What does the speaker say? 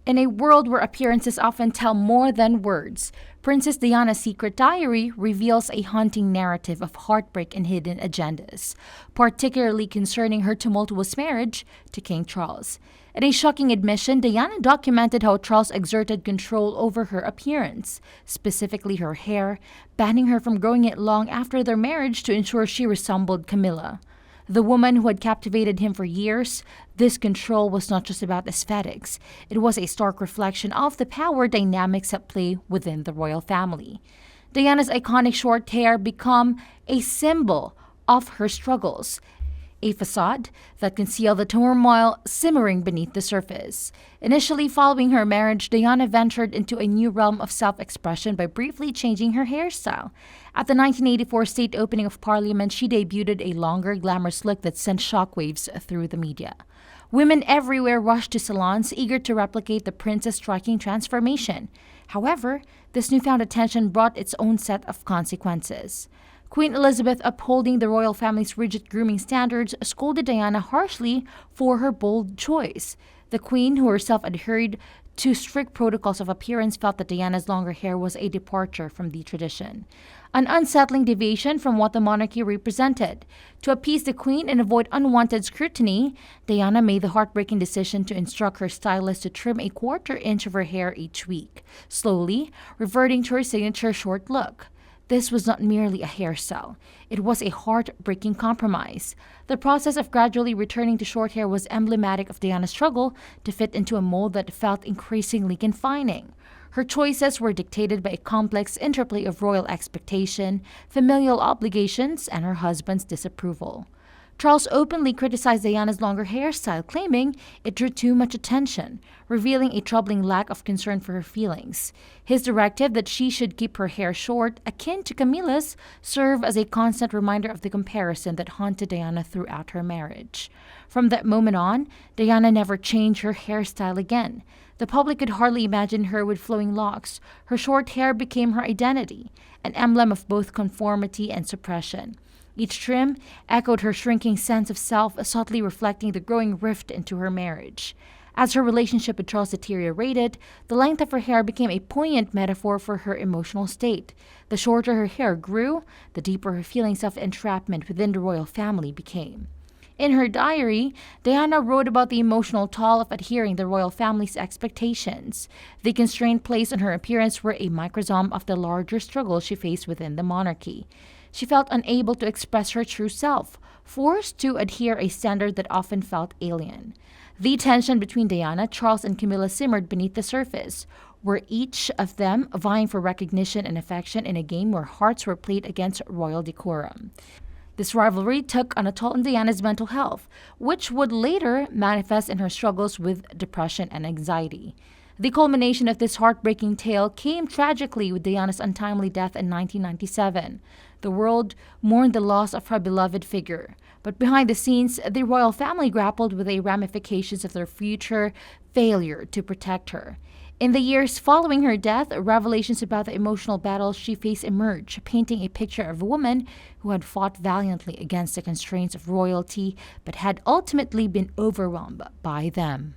In a world where appearances often tell more than words, Princess Diana's secret diary reveals a haunting narrative of heartbreak and hidden agendas, particularly concerning her tumultuous marriage to King Charles. In a shocking admission, Diana documented how Charles exerted control over her appearance, specifically her hair, banning her from growing it long after their marriage to ensure she resembled Camilla. The woman who had captivated him for years, this control was not just about aesthetics. It was a stark reflection of the power dynamics at play within the royal family. Diana's iconic short hair became a symbol of her struggles, a facade that concealed the turmoil simmering beneath the surface. Initially following her marriage, Diana ventured into a new realm of self-expression by briefly changing her hairstyle. At the 1984 state opening of Parliament, she debuted a longer, glamorous look that sent shockwaves through the media. Women everywhere rushed to salons, eager to replicate the princess' striking transformation. However, this newfound attention brought its own set of consequences. Queen Elizabeth, upholding the royal family's rigid grooming standards, scolded Diana harshly for her bold choice. The queen, who herself adhered to strict protocols of appearance, felt that Diana's longer hair was a departure from the tradition, an unsettling deviation from what the monarchy represented. To appease the queen and avoid unwanted scrutiny, Diana made the heartbreaking decision to instruct her stylist to trim a quarter-inch of her hair each week, slowly reverting to her signature short look. This was not merely a hairstyle. It was a heartbreaking compromise. The process of gradually returning to short hair was emblematic of Diana's struggle to fit into a mold that felt increasingly confining. Her choices were dictated by a complex interplay of royal expectation, familial obligations, and her husband's disapproval. Charles openly criticized Diana's longer hairstyle, claiming it drew too much attention, revealing a troubling lack of concern for her feelings. His directive that she should keep her hair short, akin to Camilla's, served as a constant reminder of the comparison that haunted Diana throughout her marriage. From that moment on, Diana never changed her hairstyle again. The public could hardly imagine her with flowing locks. Her short hair became her identity, an emblem of both conformity and suppression. Each trim echoed her shrinking sense of self, subtly reflecting the growing rift into her marriage. As her relationship with Charles deteriorated, the length of her hair became a poignant metaphor for her emotional state. The shorter her hair grew, the deeper her feelings of entrapment within the royal family became. In her diary, Diana wrote about the emotional toll of adhering the royal family's expectations. The constraint placed on her appearance were a microcosm of the larger struggle she faced within the monarchy. She felt unable to express her true self, forced to adhere a standard that often felt alien. The tension between Diana, Charles, and Camilla simmered beneath the surface, were each of them vying for recognition and affection in a game where hearts were played against royal decorum. This rivalry took on a toll on Diana's mental health, which would later manifest in her struggles with depression and anxiety. The culmination of this heartbreaking tale came tragically with Diana's untimely death in 1997. The world mourned the loss of her beloved figure, but behind the scenes, the royal family grappled with the ramifications of their future failure to protect her. In the years following her death, revelations about the emotional battles she faced emerged, painting a picture of a woman who had fought valiantly against the constraints of royalty but had ultimately been overwhelmed by them.